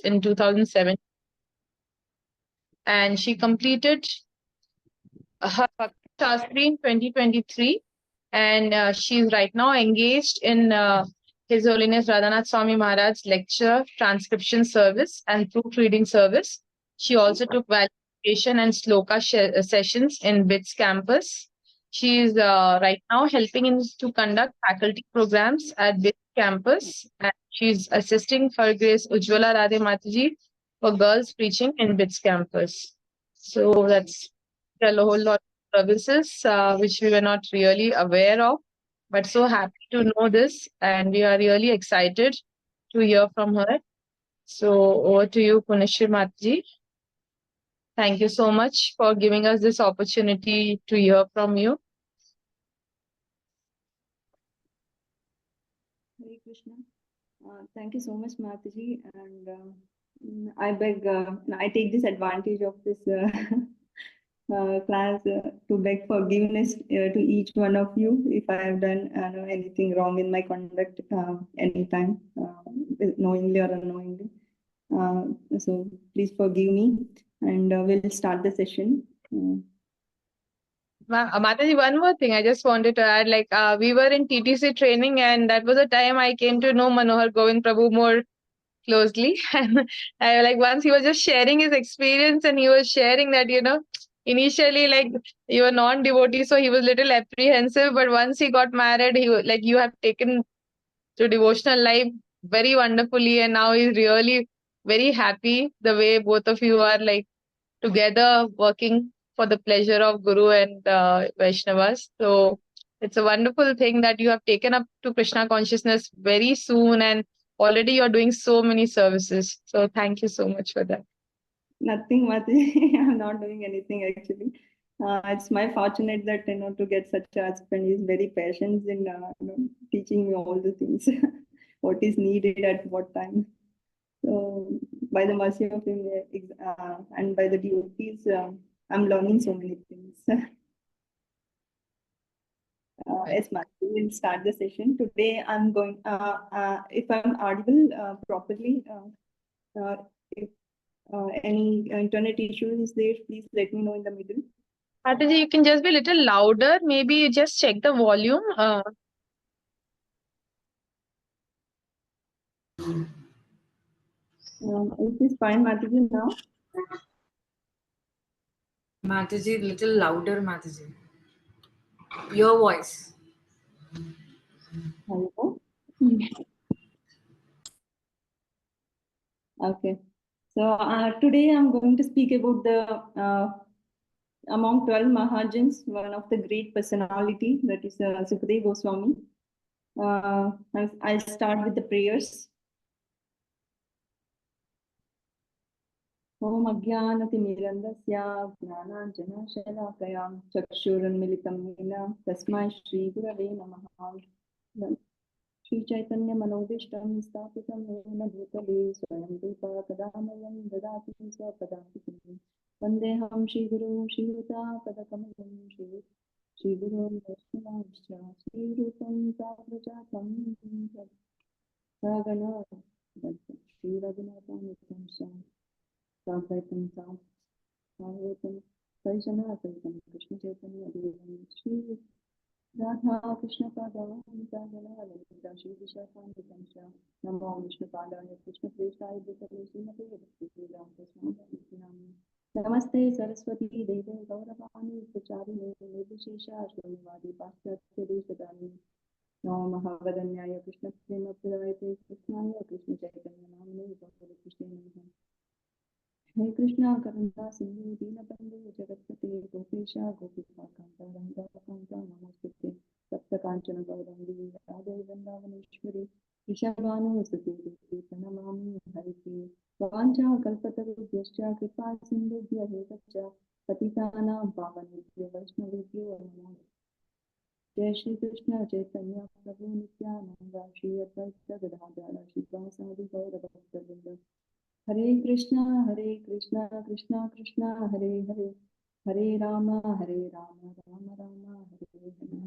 in 2007, and she completed her Bhakti Shastri in 2023, and she's right now engaged in His Holiness Radhanath Swami Maharaj's lecture transcription service and proofreading service. She also took valuation and sloka sessions in BITS campus. She is right now helping to conduct faculty programs at BITS campus, and she's assisting Her Grace Ujjwala Radhe Mataji for girls preaching in BITS campus. So that's a whole lot of services which we were not really aware of, but so happy to know this, and we are really excited to hear from her. So over to you, Punyashree Mataji. Thank you so much for giving us this opportunity to hear from you. Hare Krishna. Thank you so much, Mataji, and I take this advantage of this class to beg forgiveness to each one of you if I have done anything wrong in my conduct anytime, knowingly or unknowingly. So please forgive me, and we'll start the session. Mataji, one more thing I just wanted to add, like we were in TTC training, and that was the time I came to know Manohar Govind Prabhu more closely. And I, like, once he was just sharing his experience, and he was sharing that, initially, like, you were non-devotee, so he was little apprehensive, but once he got married, he like, you have taken to devotional life very wonderfully, and now he's really very happy the way both of you are like together working for the pleasure of Guru and Vaishnavas. So it's a wonderful thing that you have taken up to Krishna consciousness very soon, and already you're doing so many services. So thank you so much for that. Nothing much. I'm not doing anything actually. It's my fortunate that to get such a husband. He's very patient in teaching me all the things, what is needed at what time. So by the mercy of him and by the devotees, I'm learning so many things. Yes, ma'am. We'll start the session. Today I'm going, if I'm audible properly, if any internet issue is there, please let me know in the middle. Mataji, you can just be a little louder. Maybe you just check the volume. Is this fine, Mataji, now? Mataji, little louder, Mataji. Your voice. Hello? Okay. So today I'm going to speak about the among 12 Mahajans, one of the great personality, that is Sukhdev Goswami. I'll start with the prayers. Om Ajnanatimirandasya Gnananjanashalakaya Chakshurunmilitam Yena Tasmai Shri Gurave Namaha. Shri Chaitanya Manobishtam Sthapitam Yena Bhutale Swayam Rupa Kadamayam Dadati Swapadati Vandeham Shri Guru Shri Yuta Padakamalam Shri Guru Vaishnavascha Shri Rupam Saprajatam Sagana Shri Raghunatham Nityam Sampaitam Sampaitam Parishanataitam Krishna Chaitanya Devam Shri Radha Krishna Pada Nityanala Lalita Shri Vishakam Sha Namo Vishnu Padaya Krishna Preshaya Bhutale Srimate Bhakti Ram Krishna Namaste Saraswati Deve Gauravani Pracharine Nirvishesha Shrivadi Paschatya Deshadani Namo Mahavadanyaya Krishna Prema Pradayate Krishnaya Krishna Chaitanya Namane Bhakti Krishna Namaha Hare Krishna Karuna Sindhu Dinabandhu Jagatpate Gopesha Gopika Kanta Ranga Kanta Namaste Sapta Kanchana Gaurandi Radhe Vrindavaneshwari Vishabhanu Sati Pranamami Hariti Vavancha Kalpatarubhyascha Kripa Sindhubhya Hevacha Patitana Bhavanebhyo Vaishnavebhyo Namo Jai Shri Krishna Chaitanya Prabhu Nityananda Shri Advaita Gadadhara Shri Vasadi Gaura Bhakta Hare Krishna, Krishna Krishna, Hare Hare, Hare Rama, Rama Rama, Hare Hare.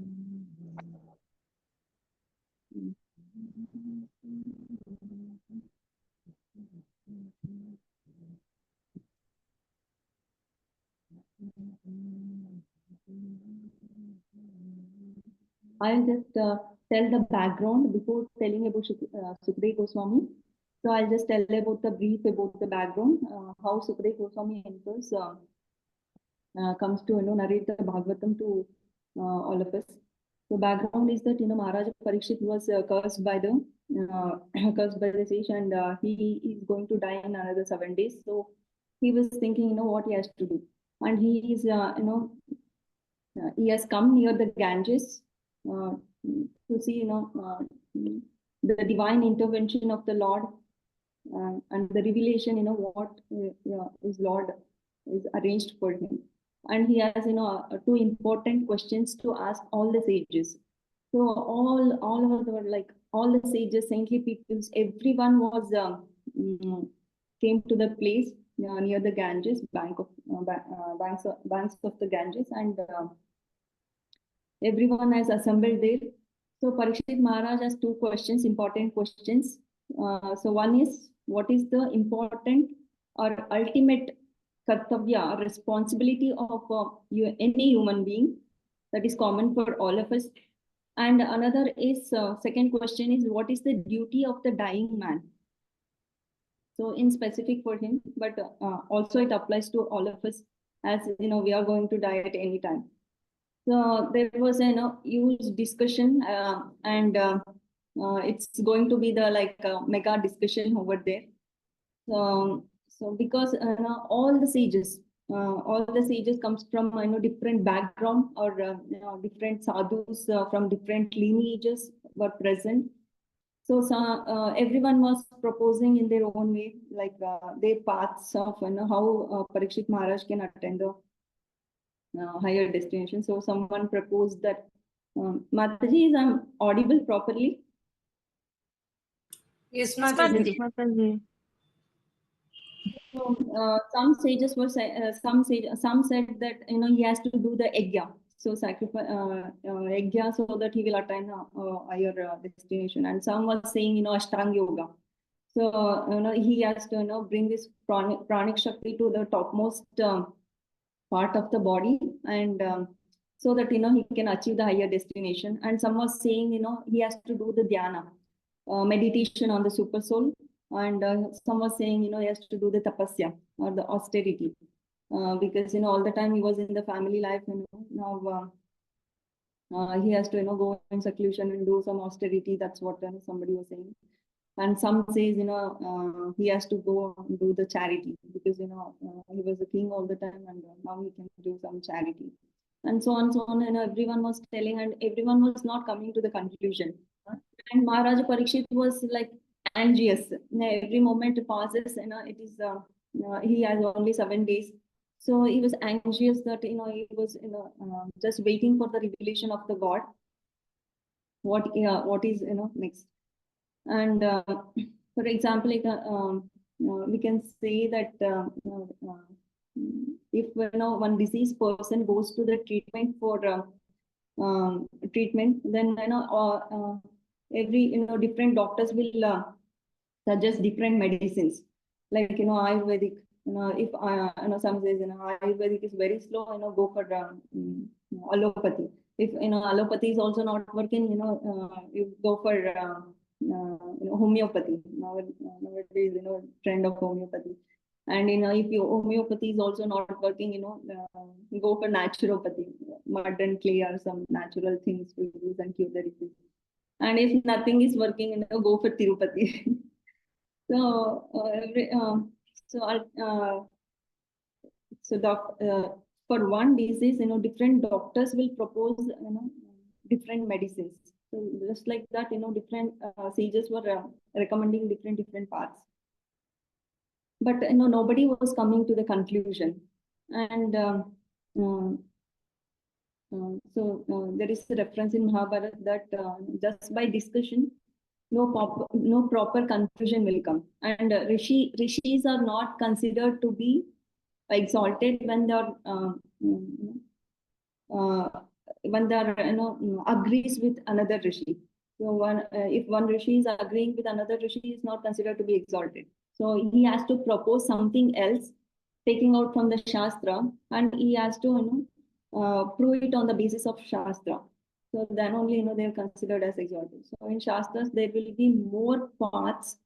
I'll just tell the background before telling about Sukhdev Goswami. So I'll just tell about the brief about the background, how Sukhdev Goswami enters, comes to narrate the Bhagavatam to all of us. So background is that Maharaj Parikshit was cursed by the cursed by the sage, and he is going to die in another 7 days. So he was thinking, what he has to do, and he is he has come near the Ganges to see, the divine intervention of the Lord and the revelation, what his Lord is arranged for him. And he has, two important questions to ask all the sages. So all over the world, like all the sages, saintly peoples, everyone was came to the place near the Ganges, banks of the Ganges, and everyone has assembled there. So Parikshit Maharaj has two questions, important questions. So one is, what is the important or ultimate kartavya, responsibility of any human being that is common for all of us? And another is, second question is, what is the duty of the dying man? So in specific for him, but also it applies to all of us, as we are going to die at any time. So there was a huge discussion, and it's going to be the mega discussion over there. So because all the sages comes from different background, or different sadhus from different lineages were present. So everyone was proposing in their own way, like their paths of how Parikshit Maharaj can attend the higher destination. So someone proposed that, Mataji, is I'm audible properly? Yes, Yes, Mataji. Mataji. So some sages were some said that he has to do the yajna, so sacrifice yajna, so that he will attain a higher destination. And some was saying Ashtanga yoga. So he has to bring this pranic shakti to the topmost part of the body, and so that he can achieve the higher destination. And some was saying he has to do the dhyana, meditation on the super soul. And some was saying he has to do the tapasya, or the austerity, because all the time he was in the family life. Now he has to go in seclusion and do some austerity. That's what somebody was saying. And some says he has to go and do the charity, because he was a king all the time, and now he can do some charity, and so on, so on. And everyone was telling, and everyone was not coming to the conclusion. And Maharaja Parikshit was like anxious. Every moment passes, it is he has only 7 days. So he was anxious that he was just waiting for the revelation of the God. What is next? And for example, we can say that if one diseased person goes to the treatment for treatment, then every different doctors will suggest different medicines, like Ayurvedic. If some says Ayurvedic is very slow, go for allopathy. If allopathy is also not working, you go for homeopathy. Nowadays trend of homeopathy. And if your homeopathy is also not working, you go for naturopathy, mud and clay or some natural things to use and cure the disease. And if nothing is working, go for Tirupati. So for one disease, different doctors will propose different medicines. So just like that, different sages were recommending different paths. But nobody was coming to the conclusion. And there is a reference in Mahabharata that just by discussion, no proper conclusion will come. And rishis are not considered to be exalted when they are agrees with another rishi. So if one rishi is agreeing with another rishi, is not considered to be exalted. So he has to propose something else, taking out from the Shastra, and he has to, prove it on the basis of Shastra. So then only, they are considered as exalted. So in Shastras, there will be more paths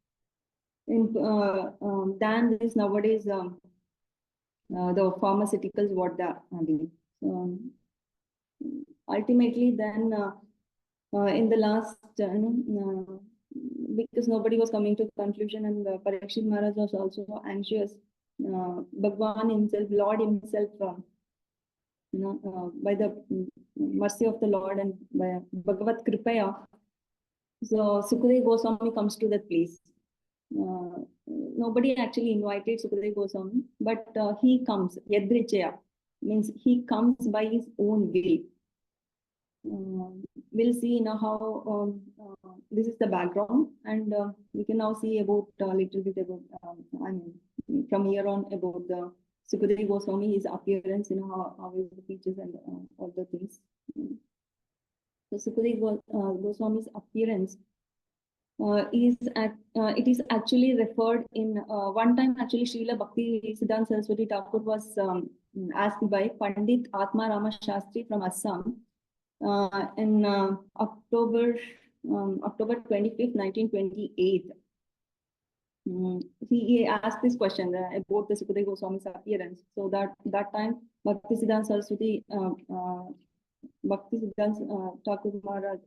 than this nowadays, the pharmaceuticals, what they are having. So, ultimately, then in the last, because nobody was coming to conclusion, and Parikshit Maharaj was also anxious. Bhagwan himself, Lord himself, by the mercy of the Lord and by Bhagavat Kripaya, so Sukhdev Goswami comes to that place. Nobody actually invited Sukhdev Goswami, but he comes. Yadrichaya means he comes by his own will. We'll see now how this is the background, and we can now see about a little bit about from here on about the Sukhdev Goswami, his appearance, how his features and all the things. So Sukhdev Goswami's appearance it is actually referred in one time. Actually, Srila Bhakti Siddhanta Saraswati Thakur was asked by Pandit Atma Rama Shastri from Assam in October 25th, 1928. He asked this question about the Sukhdev Goswami's appearance. So that time, Bhakti Siddhanta Saraswati Bhakti Siddhanta Thakur Maharaj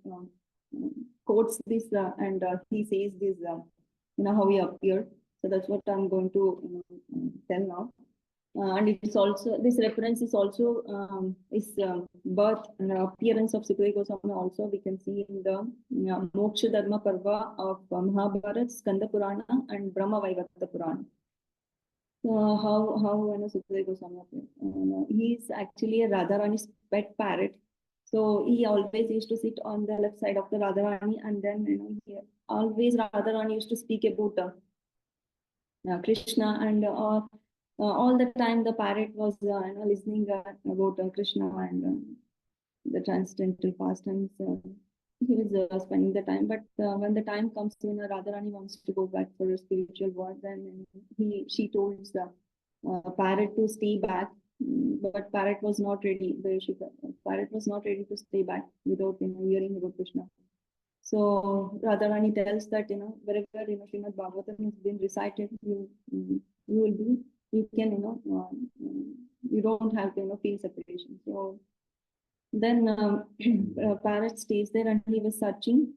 quotes this and he says this, how he appeared. So that's what I'm going to tell now. And it's also, this reference is also birth and appearance of Sukhdev Goswami. Also, we can see in the Moksha Dharma Parva of Mahabharata, Skanda Purana, and Brahma Vaivarta Purana. How Sukhdev Goswami appeared. He is actually a Radharani's pet parrot. So he always used to sit on the left side of the Radharani, and then always Radharani used to speak about Krishna, and all the time the parrot was listening about Krishna and the transcendental pastimes. He was spending the time, but when the time comes when Radharani wants to go back for a spiritual work, then she told the parrot to stay back. But parrot was not ready. Parrot was not ready to stay back without hearing about Krishna. So Radharani tells that wherever Srimad Bhagavatam has been recited, you can you don't have to feel separation. So then parrot stays there, and he was searching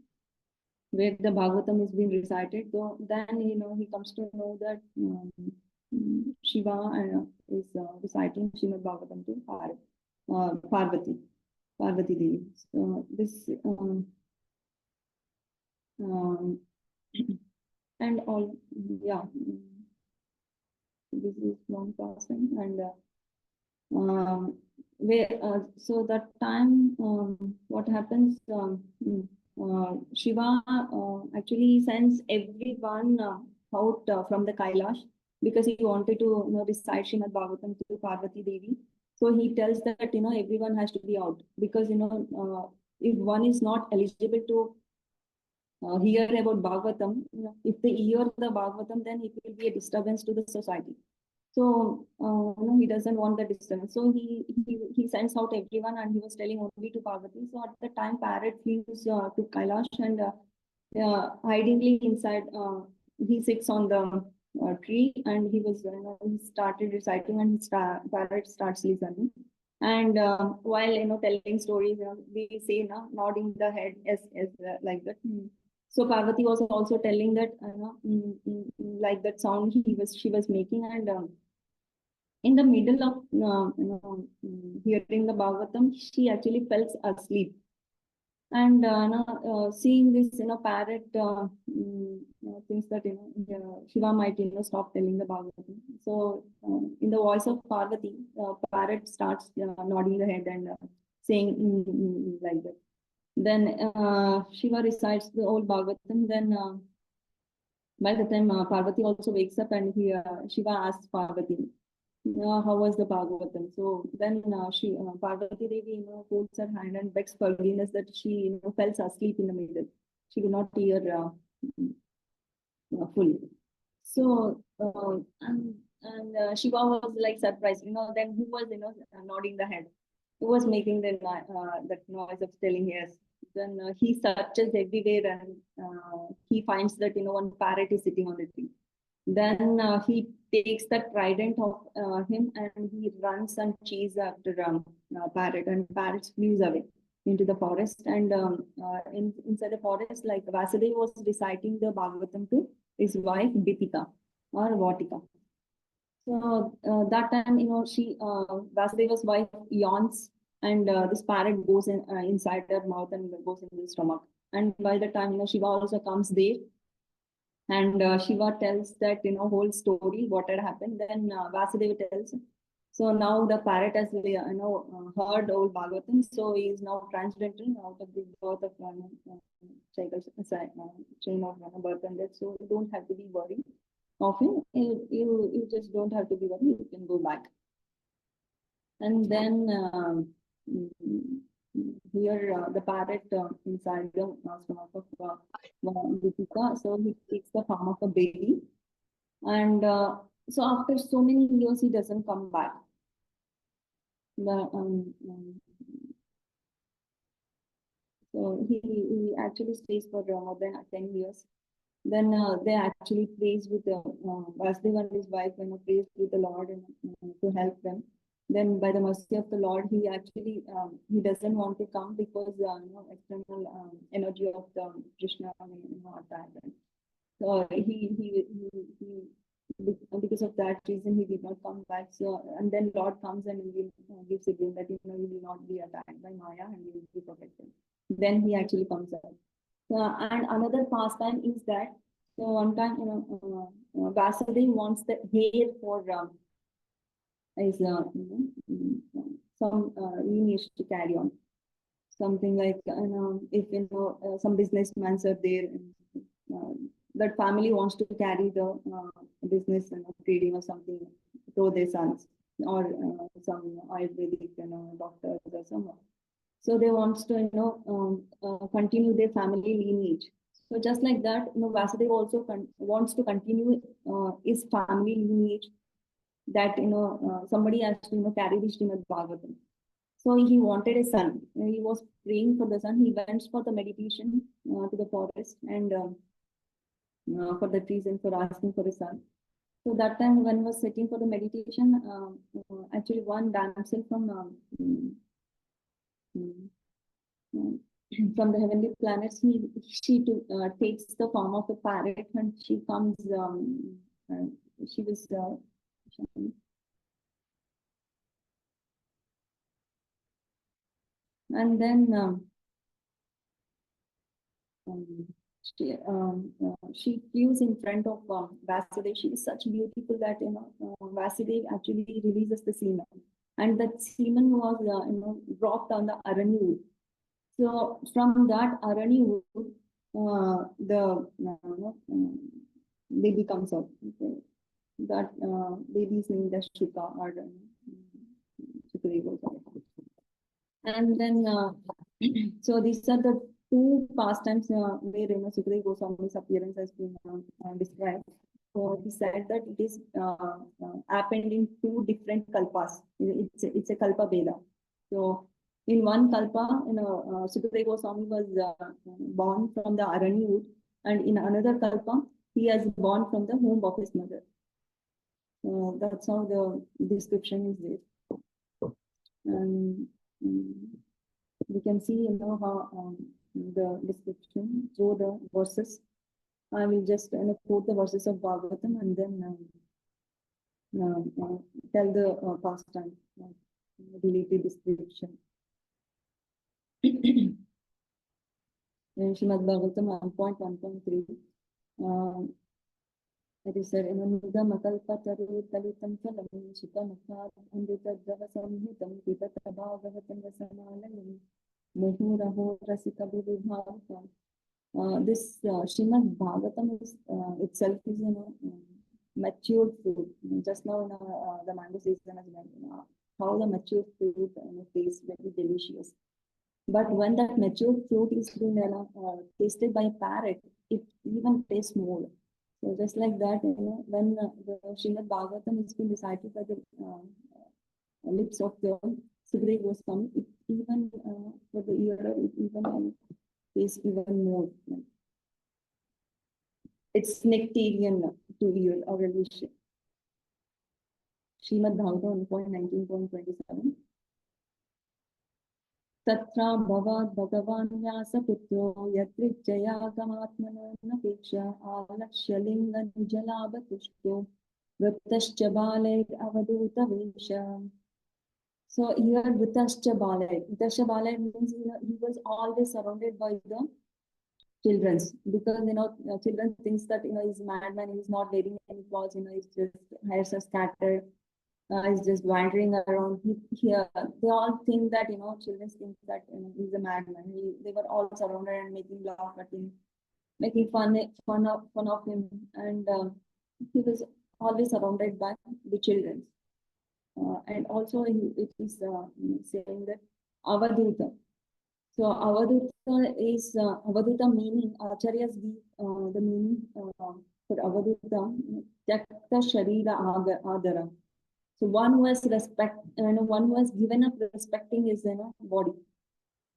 where the Bhagavatam is being recited. So then he comes to know that Shiva is reciting Srimad Bhagavatam to Parvati Devi. So this and all, yeah, this is long passing, and so that time what happens, Shiva actually sends everyone out from the Kailash, because he wanted to recite Srimad Bhagavatam to Parvati Devi. So he tells that everyone has to be out, because if one is not eligible to hear about Bhagavatam, if they hear the Bhagavatam, then it will be a disturbance to the society. So he doesn't want the disturbance. So he sends out everyone, and he was telling only to Parvati. So at the time, parrot flees to Kailash, and hidingly inside, he sits on the tree, and he was he started reciting, and parrot starts listening. And while telling stories, we say nodding the head as like that. So Parvati was also telling that like that sound she was making, and in the middle of hearing the Bhagavatam, she actually fell asleep. And seeing this parrot thinks that Shiva might stop telling the Bhagavatam. So in the voice of Parvati, parrot starts nodding the head and saying like that. Then Shiva recites the whole Bhagavatam. Then by the time Parvati also wakes up, and Shiva asks Parvati, how was the Bhagavatam? So then Parvati Devi holds her hand and begs forgiveness that she fell asleep in the middle. She could not hear fully. So Shiva was like surprised, then who was, nodding the head? Who was making that noise of telling yes? Then he searches everywhere and he finds that, one parrot is sitting on the tree. Then he takes the trident of him and he runs and chases after parrot, and parrot flees away into the forest. And inside the forest, like Vasudeva was reciting the Bhagavatam to his wife Deepika or Vatika. So that time, Vasudeva's wife yawns, and this parrot goes inside her mouth and goes in the stomach. And by the time, Shiva also comes there, and Shiva tells that, whole story, what had happened. Then Vasudeva tells. So now the parrot has, heard old Bhagavatam. So he is now transcendental out of the birth of chain of birth and death. So you don't have to be worried of him. You just don't have to be worried. You can go back. And then here the parrot inside the stomach of Deepika. So he takes the form of a baby. And so after so many years, he doesn't come back. So he actually stays for more than 10 years. Then they actually prays with Vasudeva and his wife, prays with the Lord and to help them. Then by the mercy of the Lord, he actually he doesn't want to come because external energy of the Krishna attack them. So because of that reason he did not come back. So and then Lord comes and he will gives again that you will not be attacked by Maya and you will be protected. Then he actually comes out. And another pastime is that, so one time, Vasudeva wants the hair for some lineage to carry on. Something like, if some businessmen are there, that family wants to carry the business, trading or something to their sons, or some Ayurvedic, doctors or someone. So they want to, continue their family lineage. So just like that, Vasudeva also wants to continue his family lineage. That somebody has to carry the Srimad Bhagavatam. So he wanted a son. He was praying for the son. He went for the meditation to the forest and for the trees and for asking for a son. So that time when he was sitting for the meditation, actually one damsel from from the heavenly planets, she takes the form of a parrot and she comes. She was. And then she flew in front of Vasudeva. She is such beautiful that Vasudeva actually releases the semen, and that semen was dropped on the arani wood. So from that arani wood, the baby comes out. Okay. That baby's named as Shuka or Sukhdev. And then so these are the two pastimes where Sukhdev Goswami's appearance has been described. So he said that it is happened in two different kalpas. It's a kalpa veda. So in one kalpa, Sukhdev Goswami was born from the arani wood, and in another kalpa, he has born from the womb of his mother. That's how the description is there. And we can see how the description through the verses. I will just quote the verses of Bhagavatam and then tell the pastime related description. Srimad Bhagavatam 1.1.3. It is said, Nudamakalpataru Talitam Chalam Sukamakar Amrita Dravasamhitam Pipatabhagavatam Rasamalayam Muhuraho Rasika Vibhavakam. This Srimad Bhagavatam is, itself is, matured fruit. Just now, the mango season has been, how the matured fruit tastes very delicious. But when that matured fruit is being tasted by a parrot, it even tastes more. So just like that, when the Srimad Bhagavatam is being recited by the lips of the Sukhdev Goswami, it even for the ear, it even is even more. It's nectarian to ear or religion. Srimad Bhagavatam 1.19.27. तत्रा भवात् भगवान् व्यासपुत्रो यत्रिज्जयागमात्मनो नपेक्षा आलक्ष्य लिङ्गनिजलाभतुष्टो वृत्तश्च बालैरवधूतवेश. So here Vritascha Balai. Vritascha Balai means he was always surrounded by the children, because children thinks that he's a madman, he's not wearing any clothes, he's just hairs are scattered. Is just wandering around here. They all think that children think that he's a madman. They were all surrounded and making laugh at him, making fun of him, and he was always surrounded by the children. And also it is saying that Avaduta. So Avaduta is Avaduta meaning Acharyas give the meaning for Avaduta Takta Sharira Adara. So one who has respect, one who has given up respecting his body.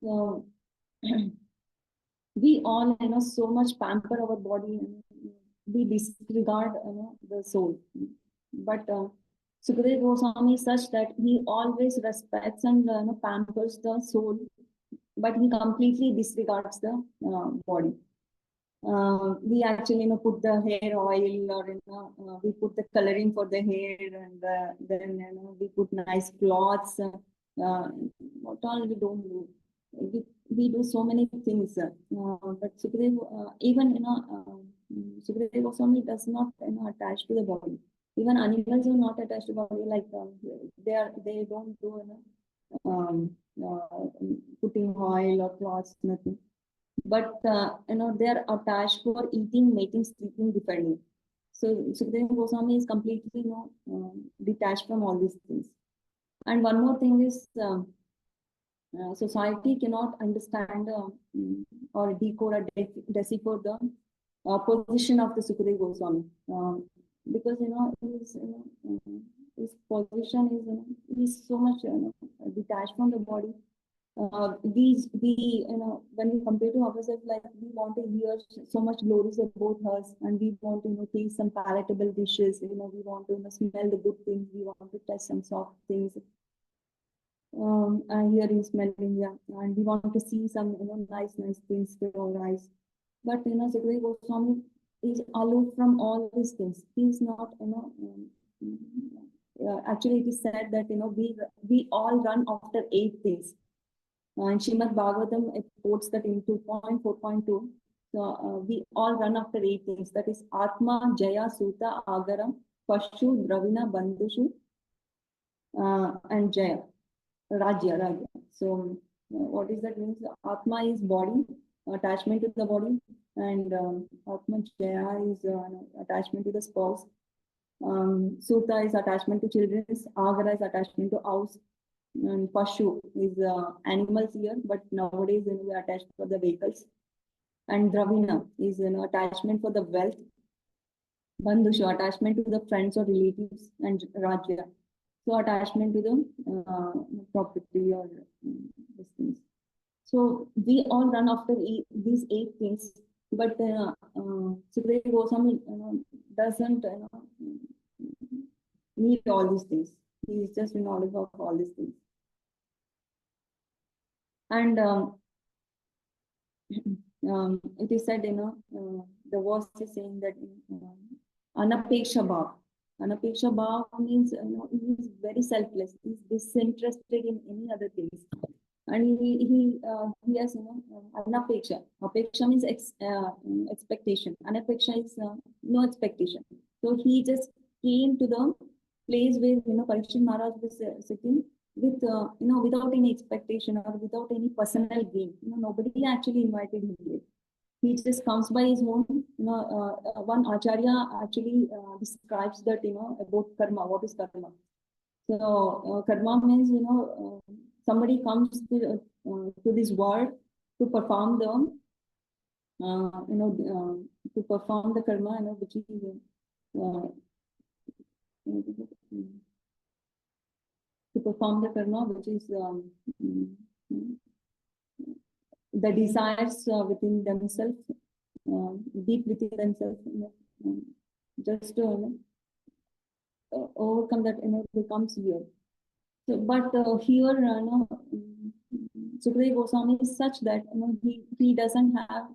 So we all so much pamper our body, and we disregard the soul. But Sukhdev Goswami is such that he always respects and pampers the soul, but he completely disregards the body. We actually put the hair oil, or we put the coloring for the hair, and then we put nice cloths. What all we don't do? We do so many things, but Sukhdev, even Sukhdev Goswami does not attach to the body. Even animals are not attached to the body. Like they don't do putting oil or cloths, nothing. But they are attached for eating, mating, sleeping, defending. So Sukhdev Goswami is completely detached from all these things. And one more thing is society cannot understand or decode or decipher the position of the Sukhdev Goswami, because his position is so much detached from the body. We when we compare to ourselves, like we want to hear so much glories about us, and we want to taste some palatable dishes. We want to smell the good things. We want to touch some soft things. Hearing, smelling, yeah, and we want to see some nice things with our eyes. But Sukhdev Goswami is aloof from all these things. He is not actually it is said that we all run after 8 things. And Srimad Bhagavatam, it quotes that in 2.4.2. So we all run after 8 things. That is Atma, Jaya, Suta, Agara, Pashu, Dravina, Bandhushu, and Jaya, Rajya. So what is that means? Atma is body, attachment to the body, and Atma Jaya is attachment to the spouse. Suta is attachment to children. Agara is attachment to house. And Pashu is animals here, but nowadays we are attached for the vehicles. And Dravina is attachment for the wealth. Bandhushu, attachment to the friends or relatives. And Rajya, so attachment to the property or these things. So we all run after these 8 things, but Sukhdev Goswami doesn't need all these things. He is just in knowledge of all these things. And it is said, the verse is saying that Anapeksha Bhav. Anapeksha Bhav means he is very selfless. He is disinterested in any other things. And he has Anapeksha. Apeksha means expectation. Anapeksha is no expectation. So he just came to the place where Parikshit Maharaj was sitting with without any expectation or without any personal gain. Nobody actually invited him here. He just comes by his own. One Acharya actually describes that about karma. What is karma? So karma means somebody comes to this world to perform the to perform the karma, which is to perform the karma, which is the desires within themselves, deep within themselves, just to overcome that, becomes here. So, but here, Sukhdev Goswami is such that he doesn't have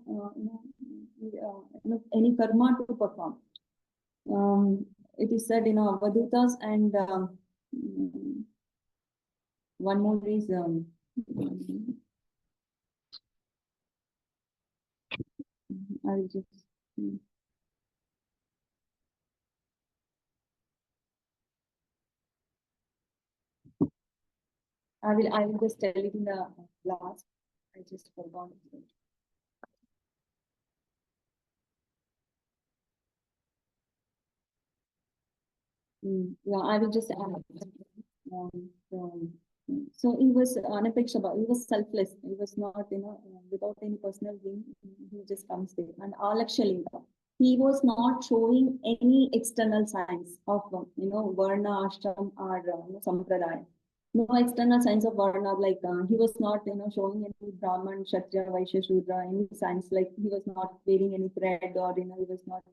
any karma to perform. It is said, Avadutas and one more is I will just I will just tell it in the last. I just forgot it. Yeah, I will just add. So he was unapexable. He was selfless. He was not, without any personal gain. He just comes there. And Alakshalinga, he was not showing any external signs of, Varna, Ashram, or Sampradaya. No external signs of Varna, like he was not, showing any Brahman, Kshatriya, Vaishya, Shudra, any signs, like he was not wearing any thread, or, he was not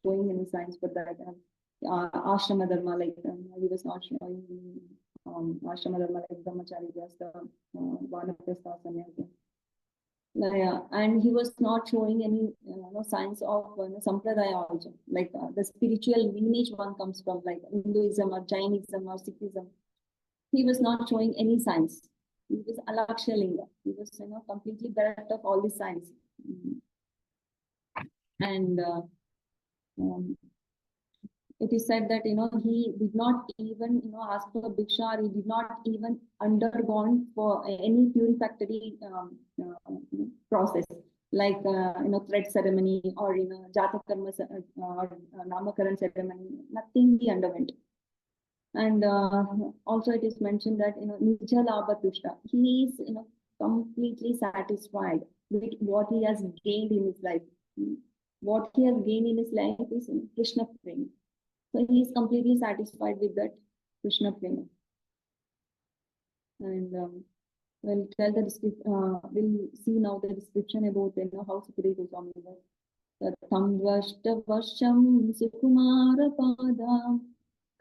showing any signs for that. Ashrama Dharma, like he was not showing Ashrama Dharma, like Brahmachari, Vyasa, Vanaprastha, Sanyasi. Yeah, and he was not showing any signs of Sampradaya also, like the spiritual lineage one comes from, like Hinduism or Jainism or Sikhism. He was not showing any signs. He was Alakshalinga. He was completely bereft of all these signs. And it is said that he did not even ask for bhiksha, or he did not even undergone for any purificatory process, like thread ceremony or jata karma or namakaran ceremony. Nothing he underwent. And also it is mentioned that nija labha tushta, he is completely satisfied with what he has gained in his life. What he has gained in his life is Krishna prema. So he is completely satisfied with that Krishna prema. And we'll tell the we'll see now the description about how Sukhdev Goswami was. Tatam Vashtavasham Sukumara Padam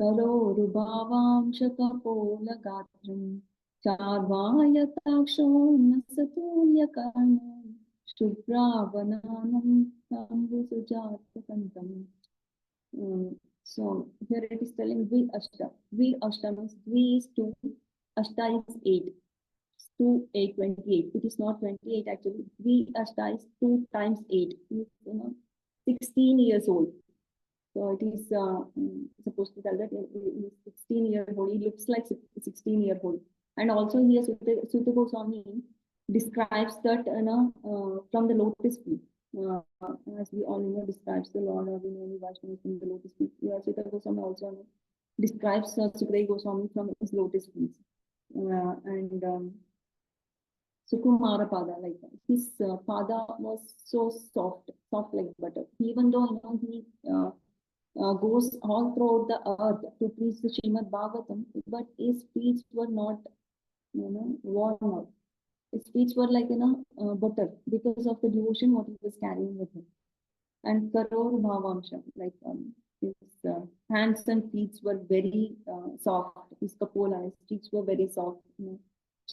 Karorubhavam Shakapola Gatram Charvayataksho Nasatulya Karnam Shubhravananam Tambu Sujatakantam. So here it is telling Vi Ashta. Vi Ashta means Vi is 2, Ashta is 8. 2, 8, 28. It is not 28 actually. Vi Ashta is 2 times 8. It is 16 years old. So it is supposed to tell that he is 16-year-old. He looks like 16-year-old. And also here Sukhdev Goswami describes that from the lotus feet. As we all describes the Lord of any Vaishnava from the lotus feet. Sukhdev Goswami also describes Sukhdev Goswami from his lotus feet. And Sukumara Pada, like his Pada was so soft like butter. Even though he goes all throughout the earth to preach the Srimad Bhagavatam, but his feet were not worn out. His feet were like butter because of the devotion what he was carrying with him. And Karor Bhavamsha, like his hands and feet were very soft. His kapola, his feet were very soft.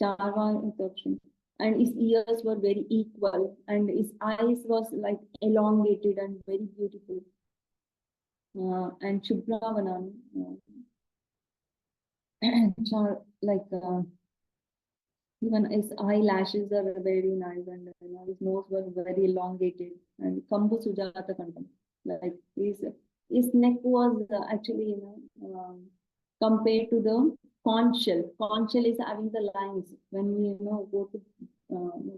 Charva interruption. And his ears were very equal, and his eyes was like elongated and very beautiful. And Shubhravanam, like even his eyelashes are very nice, and his nose was very elongated, and Kambu Sujata Kantam, like his neck was actually compared to the conch shell. Conch shell is having the lines. When we go to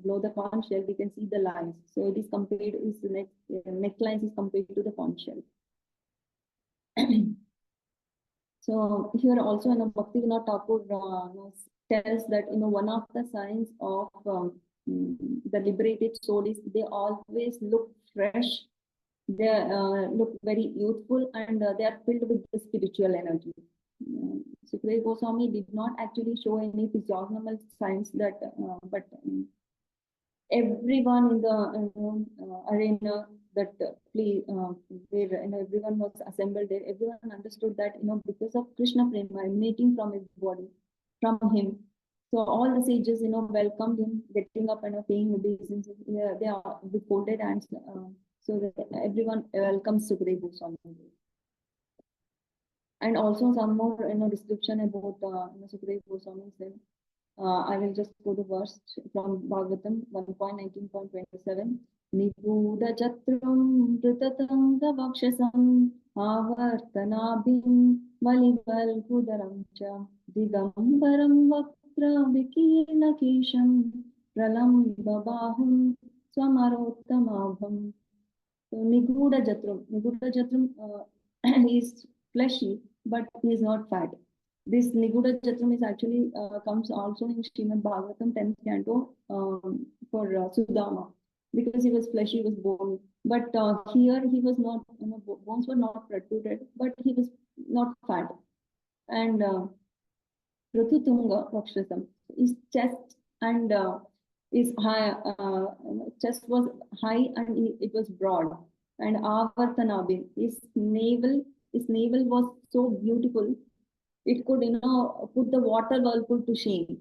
blow the conch shell, we can see the lines. So it is compared, his necklines is compared to the conch shell. So here also Bhaktivinoda Thakur tells that one of the signs of the liberated souls, they always look fresh. They look very youthful, and they are filled with the spiritual energy. Sukhdev Goswami did not actually show any physiognomal signs that, but everyone in the arena that where everyone was assembled there, everyone understood that because of Krishna prema emanating from his body, from him. So all the sages welcomed him, getting up and paying obeisances. Yeah, they are with folded hands. So that everyone welcomes Sukhdev Goswami. And also some more description about Sukhdev Goswami said. I will just go to verse from Bhagavatam 1.19.27. Nibuda Chatrum Pritatam Vakshasam Avartanabhim Valival Kudaram Cha Digambaram Vakra Vikirna Kesham Pralambabahum Swamarottamabham. So Niguda Jatrum is fleshy, but he is not fat. This Niguda Jatram is actually comes also in Srimad Bhagavatam 10th canto for Sudama, because he was fleshy, he was bone. But here he was not, bones were not protruded, but he was not fat. And Ratutunga Vakshasam, his chest and his high, chest was high and it was broad. And Avartanabhi, his navel was so beautiful, it could put the water whirlpool to shame.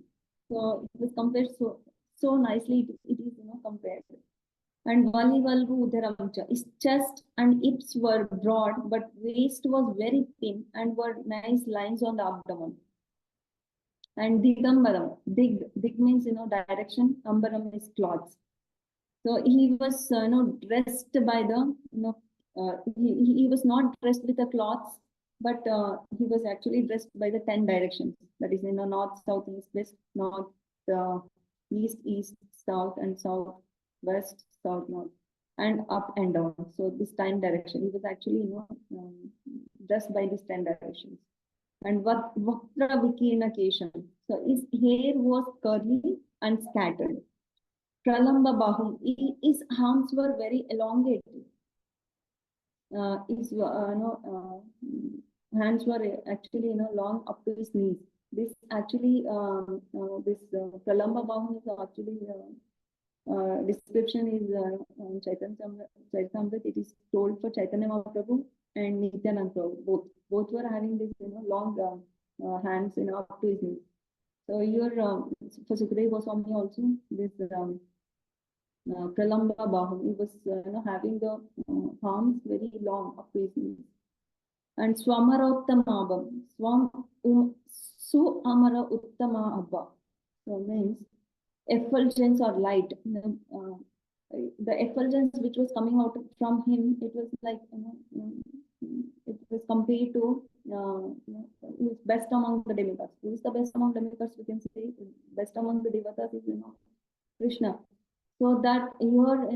So it was compared so nicely, it is compared. And Vali Valgu Udaramcha, his chest and hips were broad, but waist was very thin and were nice lines on the abdomen. And Digambaram, dig means direction, Ambaram is cloths. So he was dressed by the he was not dressed with the cloths, but he was actually dressed by the 10 directions. That is north, south, east, west, north, east, south, and south, west, south, north, and up and down. So this 10 direction, he was actually dressed by these 10 directions. And Vakra Vikirna Kesham. So his hair was curly and scattered. Pralamba Bahum, his arms were very elongated. His hands were actually long up to his knees. This actually this Pralamba Bahum is actually description is Chaitamrit. It is told for Chaitanya Mahaprabhu and Nityanand Prabhu. Both were having this long hands up to his knees. So here for Sukhdev Goswami also this Pralamba Baham, he was having the arms very long up to his knees. And Swamarottamabam, Su Amara Uttama Abba. So means effulgence or light. The effulgence which was coming out from him, it was like it was compared to who is best among the demigods. Who is the best among demigods? We can say best among the devatas is Krishna. So that here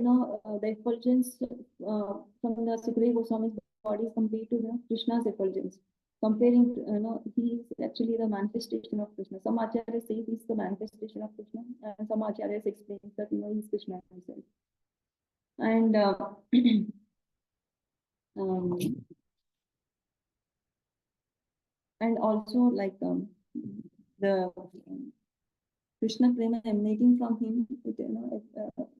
the effulgence from the Sukhdev Goswami's body is compared to Krishna's effulgence. Comparing, he is actually the manifestation of Krishna. Some acharyas say he is the manifestation of Krishna, and some acharyas explain that he is Krishna himself. And and also like the Krishna prema emanating from him,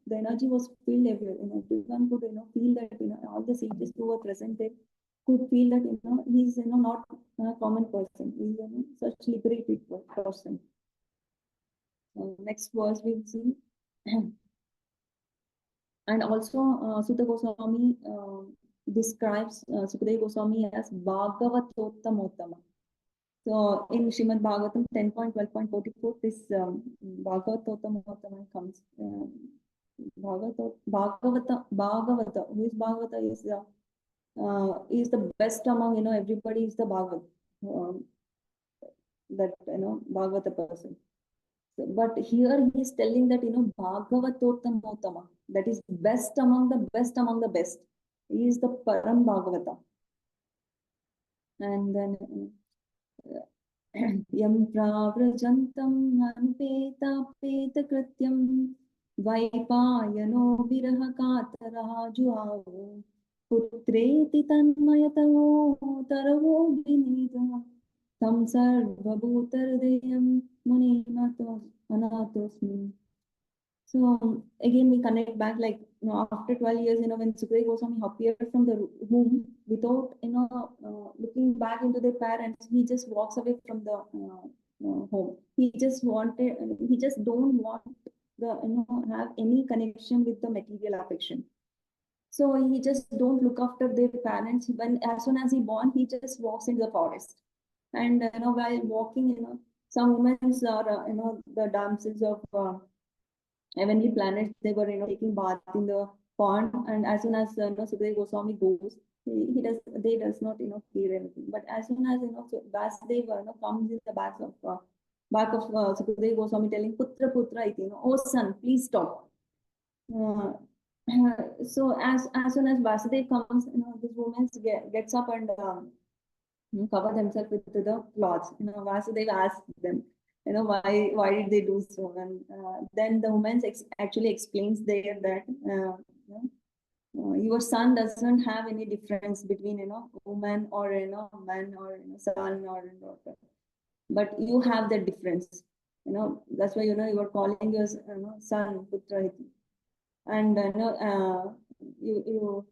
the energy was filled everywhere. Everyone could feel that all the sages who were present there could feel that he's not a common person. He's such liberated person. Next verse we'll see. And also Sutta Goswami describes Sukhdev Goswami as Bhagavatottamotama. So in Srimad Bhagavatam 10.12.44, this Bhagavatottamotama comes. Bhagavata, who is Bhagavata is the best among everybody is the Bhagavat, that Bhagavata person. So, but here he is telling that Bhagavatottamotama, that is best among the best. He is the Param Bhagavata. And then Yam Pravrajantam Anupeta Peta Krityam वैपायनो विरह कातरः जुहावो पुत्रेति तन्मयतमो तरवो विनीतः तं सर्वभूतहृदयं मुनिमतो अनाथोऽस्मि. So again, we connect back, like, after 12 years, when Sukhdev Goswami appeared from the womb without, looking back into their parents, he just walks away from the home. He just don't want have any connection with the material affection. So he just don't look after their parents. When as soon as he born, he just walks into the forest, and while walking, some women are, the damsels of heavenly planets, they were taking bath in the pond, and as soon as Sukhdev Goswami goes, does not feel anything. But as soon as so Vasudeva comes in the back of Sukhdev Goswami, telling Putra Putra iti, oh son, please stop. Uh, so as soon as Vasudev comes, this woman gets up and cover themselves with the cloths. Vasudev asks them, why did they do so? And then the woman actually explains there that your son doesn't have any difference between woman or man or son or daughter, but you have the difference. That's why you are calling your son Putra, and you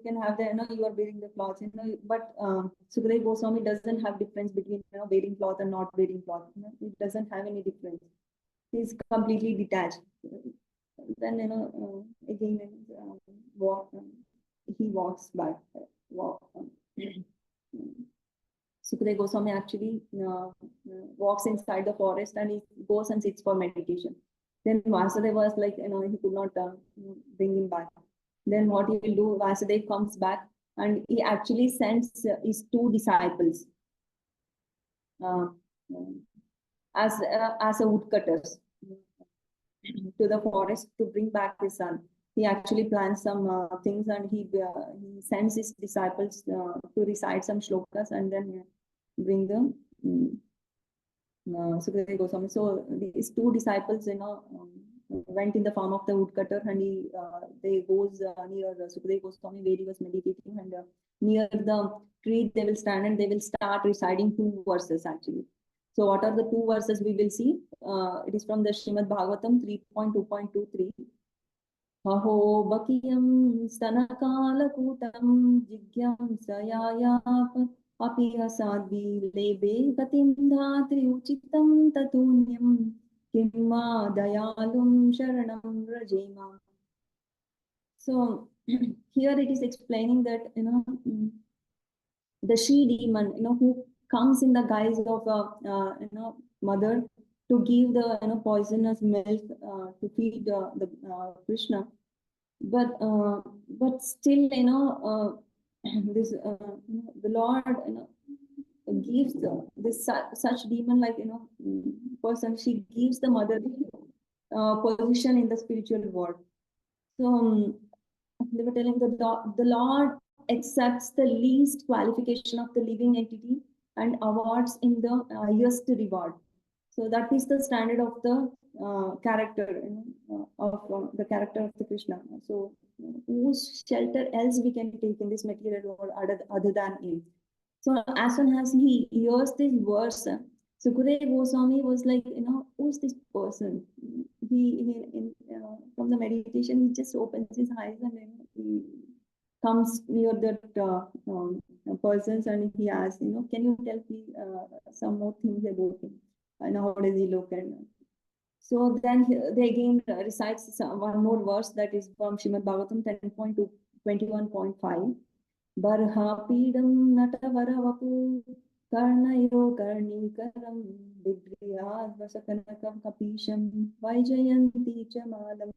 can have the you are wearing the cloth, but Sukhdev Goswami doesn't have difference between wearing cloth and not wearing cloth. It doesn't have any difference. He's completely detached. Then again walk. He walks back. Sukhdev Goswami actually walks inside the forest, and he goes and sits for meditation. Then Vasudeva was like, he could not bring him back. Then what he will do, Vasudeva comes back, and he actually sends his two disciples uh, as a woodcutters to the forest to bring back his son. He actually plans some things, and he sends his disciples to recite some shlokas and then bring them. Sukhdev Goswami. So these two disciples, went in the form of the woodcutter, and they goes near Sukhdev Goswami where he was meditating, and near the tree they will stand and they will start reciting two verses actually. So what are the two verses we will see? It is from the Srimad Bhagavatam 3.2.23. अहो बकीयं स्तनकालकूटं जिज्ञासयायाप अपि हसाद्वी लेबे गतिं धात्रि उचितं ततून्यं किं वा दयालुं शरणं व्रजेम. So here it is explaining that the she demon who comes in the guise of a mother to give the poisonous milk to feed the Krishna, but still this the Lord gives this such demon like person, she gives the mother position in the spiritual world. So they were telling the Lord accepts the least qualification of the living entity and awards in the highest reward. So that is the standard of the character of the character of the Krishna. So whose shelter else we can take in this material world other than him? So as soon as he hears this verse, Sukhdev Goswami was like, who's this person? From the meditation, he just opens his eyes and he comes near that persons, and he asks, can you tell me some more things about him? And how does he look? And so then they again recites one more verse that is from Srimad Bhagavatam 10.2, 21.5. बर्हापीडं नटवरवपु कर्णयो कर्णीकरं बिभ्रियाद्वसकनकं कपीशं Vaijayanti च मालं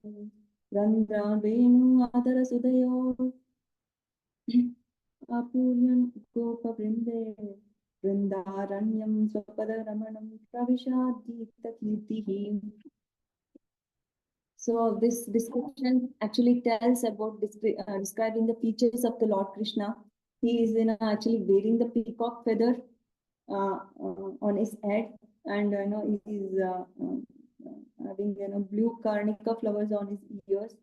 रन्ध्रावेणु आदरसुदयो आपूर्यं गोपवृन्दे वृन्दारण्यं स्वपदरमणं प्रविशाद्गीतकीर्तिः. So this description actually tells about describing the features of the Lord Krishna. He is actually wearing the peacock feather on his head, and he is having blue karnika flowers on his ears,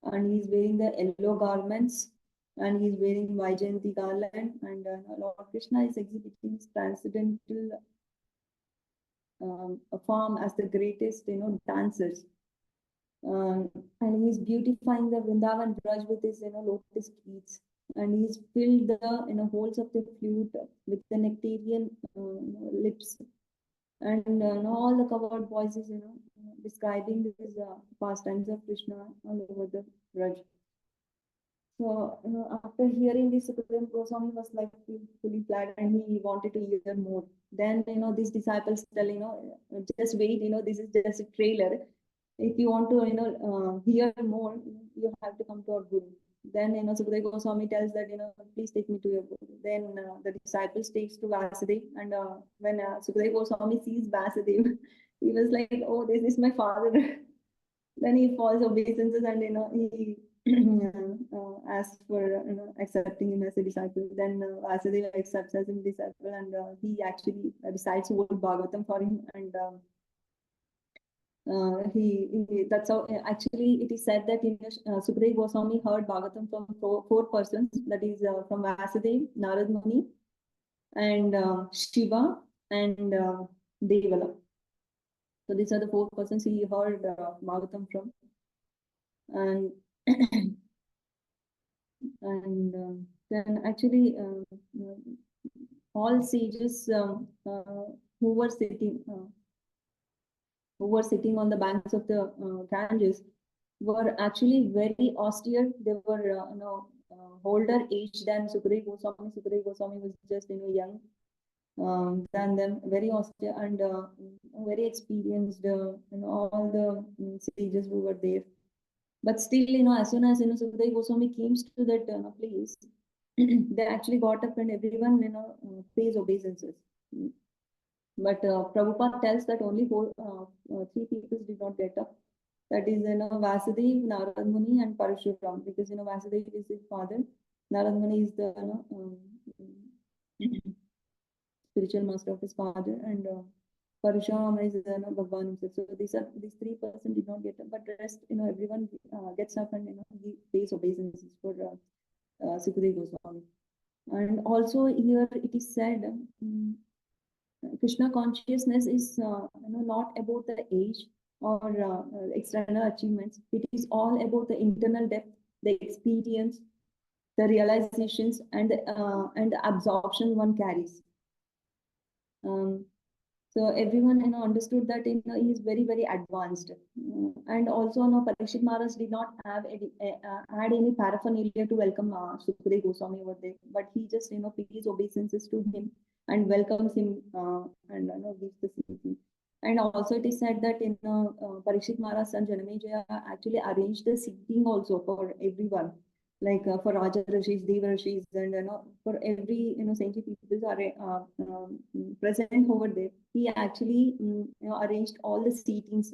and he's wearing the yellow garments, and he's wearing Vaijayanti garland, and Lord Krishna is exhibiting his transcendental form as the greatest dancers. And he's beautifying the Vrindavan Braj with his lotus feet, and he's filled the holes of the flute with the nectarian lips, and all the covered voices describing these pastimes of Krishna all over the Braj. So after hearing this, Sukhdev Goswami was like fully glad, and he wanted to hear more. Then these disciples tell just wait, this is just a trailer. If you want to hear more, you have to come to our guru. Then Sukhdev Goswami tells that please take me to your guru. Then the disciples takes to Vasudev, and when Sukhdev Goswami sees Vasudev, he was like, oh, this is my father. Then he falls obeisances, and he asks for accepting him as a disciple. Then Vasudeva accepts as a disciple, and he actually recites whole Bhagavatam for him, and that's how actually it is said that Sukhdev Goswami heard Bhagavatam from four persons, that is from Vasudeva, Narad Muni, and Shiva, and Devala. So these are the four persons he heard Bhagavatam from, and and then actually all sages who were sitting on the banks of the Ganges were actually very austere. They were older age than Sukhdev Goswami. Sukhdev Goswami was just young than them, very austere, and very experienced. All the sages who were there. But still, as soon as Sukhdev Goswami came to that place, they actually got up, and everyone pays obeisances. But Prabhupada tells that only three people did not get up. That is Vasudev, Narad Muni, and Parashuram, because Vasudev is his father. Narad Muni is the spiritual master of his father, and Parashurama is Bhagwan himself. So these three persons did not get up, but the rest everyone gets up, and he pays obeisances for Sukhdev Goswami. And also here it is said Krishna consciousness is not about the age or external achievements. It is all about the internal depth, the experience, the realizations, and the absorption one carries. So everyone understood that he is very, very advanced, and also Parikshit Maharaj did not have had any paraphernalia to welcome Sukhdev Goswami over there, but he just pays obeisances to him and welcomes him and gives the seat. And also it is said that Parikshit Maharaj's son Janamejaya actually arranged the seating also for everyone, like for Raja Rishis, Deva Rishis, and for every saintly people are present over there. He actually arranged all the seatings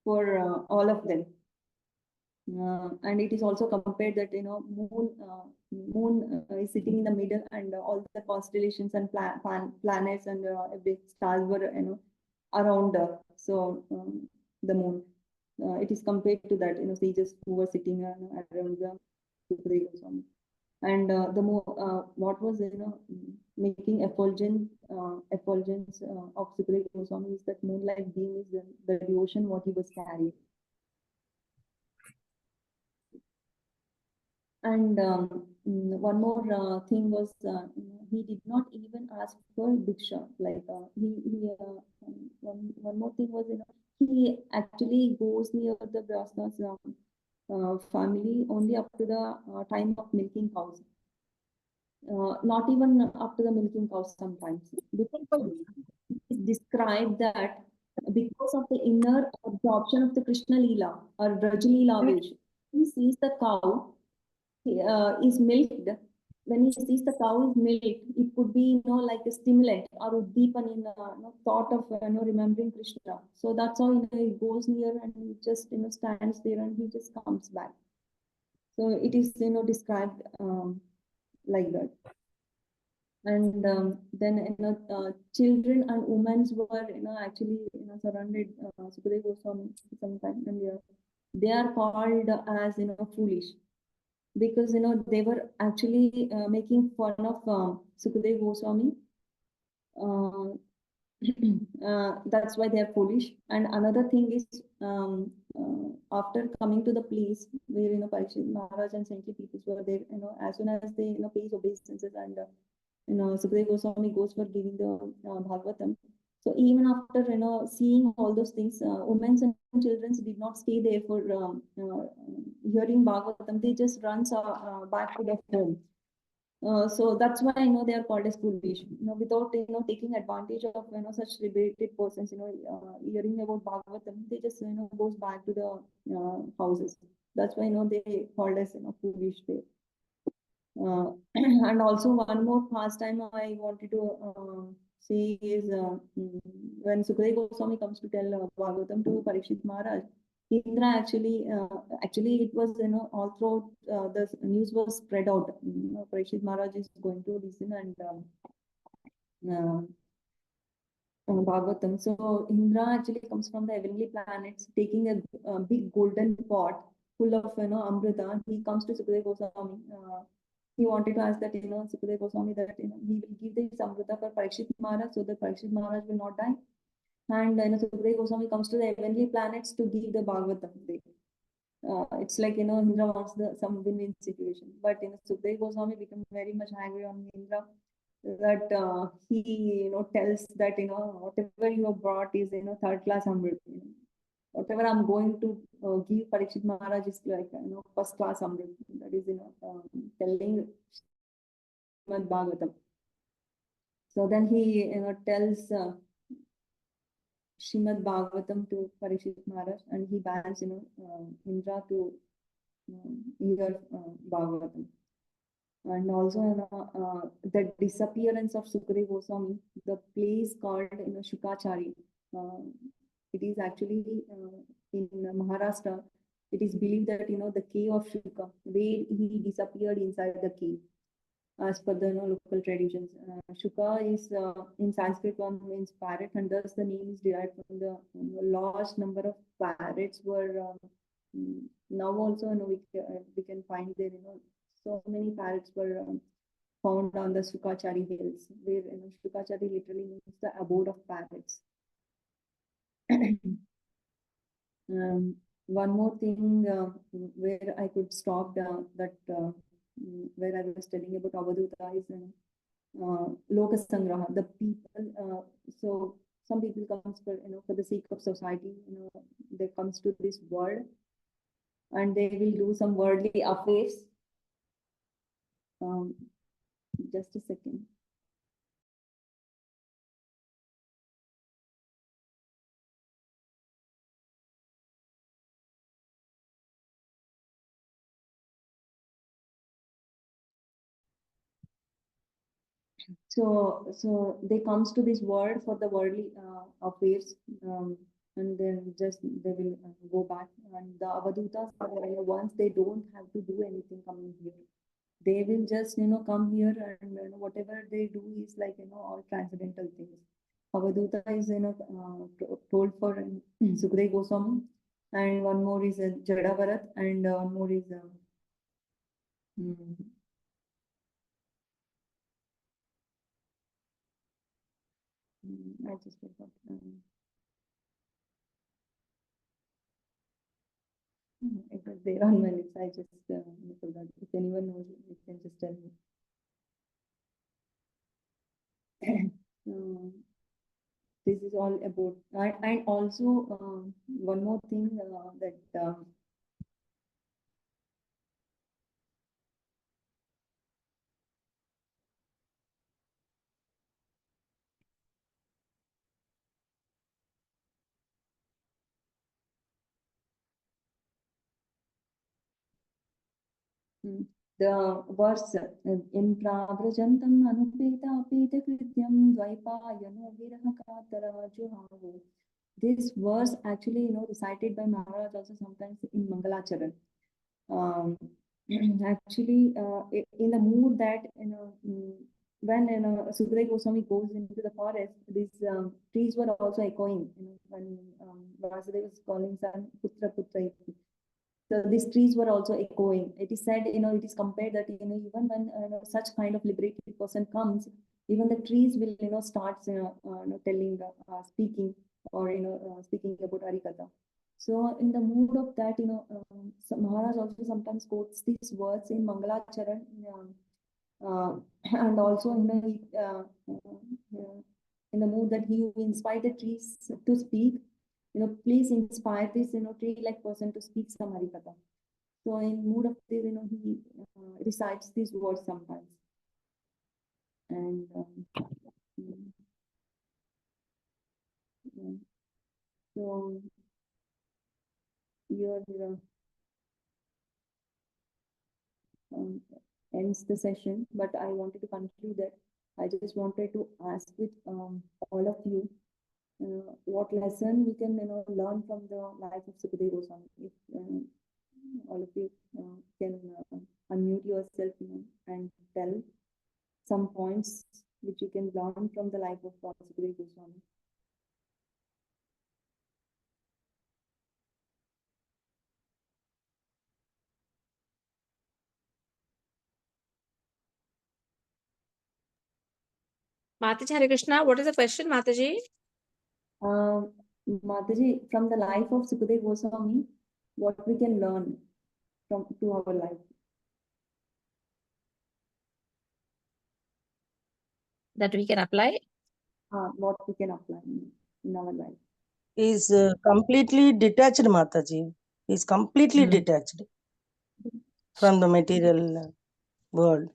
for all of them. And it is also compared that moon is sitting in the middle, and all the constellations and planets and every stars were around the moon. It is compared to that sages who were sitting around the Sukhdev Goswami. And the more what was making effulgence of Sukhdev Goswami is that moonlight beam is the devotion what he was carrying. And one more thing was he did not even ask for diksha. Like one more thing was he actually goes near the Brahma's family only up to the time of milking cows. Not even up to the milking cows sometimes. Because it is described that because of the inner absorption of the Krishna Leela or Braj Leela, which he sees the cow is milked. When he sees the cow is milked, it could be like a stimulant or uddipan in thought of remembering Krishna. So that's how he goes near, and he just stands there, and he just comes back. So it is described like that. And then children and women were actually surrounded Sukhdev Goswami sometime, and they are called as foolish, because they were actually making fun of Sukhdev Goswami. Uh, that's why they are foolish. And another thing is, after coming to the place where Parikshit Maharaj and saintly people were there, as soon as they pays obeisances, and Sukhdev Goswami goes for giving the Bhagavatam. So even after seeing all those things, women and children did not stay there for hearing Bhagavatam. They just runs back to the home. So that's why they are called as foolish. Without taking advantage of such liberated persons, hearing about Bhagavatam, they just goes back to the houses. That's why they called as foolish there. And also one more pastime I wanted to say is when Sukhdev Goswami comes to tell Bhagavatam to Parikshit Maharaj, Indra actually it was all throughout the news was spread out. Parikshit Maharaj is going to listen and Bhagavatam. So Indra actually comes from the heavenly planets, taking a big golden pot full of Amrita. He comes to Sukhdev Goswami. He wanted to ask that Sukhdev Goswami that he will give this Amrita for Parikshit Maharaj, so that Parikshit Maharaj will not die. And Sukhdev Goswami comes to the heavenly planets to give the Bhagavatam. It's like Indra wants some win-win situation, but Sukhdev Goswami became very much angry on Indra, that he tells that whatever you have brought is third class Amrit. Whatever I'm going to give Parikshit Maharaj is like first class Amrit. That is telling Srimad Bhagavatam. So then he tells Srimad Bhagavatam to Parikshit Maharaj, and he bans Indra to hear Bhagavatam. And also the disappearance of Sukhdev Goswami, the place called Shukachari. It is actually in Maharashtra. It is believed that the cave of Shuka, where he disappeared inside the cave, as per the local traditions. Shuka is in Sanskrit one means parrot, and thus the name is derived from the large number of parrots were now also we can find there so many parrots were found on the Sukachari hills, where Sukachari literally means the abode of parrots. One more thing where I could stop that where I was telling about Avaduta is Lokasangraha. The people, so some people comes for the sake of society, they comes to this world and they will do some worldly affairs. Just a second. So they comes to this world for the worldly affairs, and then just they will go back. And the Avadutas, once they don't have to do anything coming here, they will just come here, and whatever they do is like all transcendental things. Avaduta is told for Sukhdev Goswami, and one more is Jadavarat, and one more is I just forgot. It was there on my lips. I just forgot. If anyone knows, you can just tell me. This is all about, and also one more thing that the verse in Prabrajantam Anupeta Apeta Krityam Dvaipayano Virahakatara Juhavu. This verse actually recited by Maharaj also sometimes in Mangalacharan. Actually in the mood that when Sukhdev Goswami goes into the forest, these trees were also echoing. When Vasudeva was calling son Putra Putra iti. So these trees were also echoing. It is said, it is compared that even when such kind of liberated person comes, even the trees will start telling, speaking, or speaking about Harikatha. So in the mood of that, Maharaj also sometimes quotes these words in Mangalacharan. And also in the mood that he who inspired the trees to speak, please inspire this tree-like person to speak some Harikatha. So in mood of this, he recites these words sometimes. And so your ends the session, but I wanted to conclude that I just wanted to ask with all of you what lesson we can learn from the life of Sukhdev Goswami. If all of you can unmute yourself and tell some points which you can learn from the life of Sukhdev Goswami. Mataji, Hare Krishna, what is the question, Mataji? Mataji, from the life of Sukhdev Goswami, what we can learn to our life? That we can apply? What we can apply in our life. Is completely detached, Mataji. Is completely detached from the material world.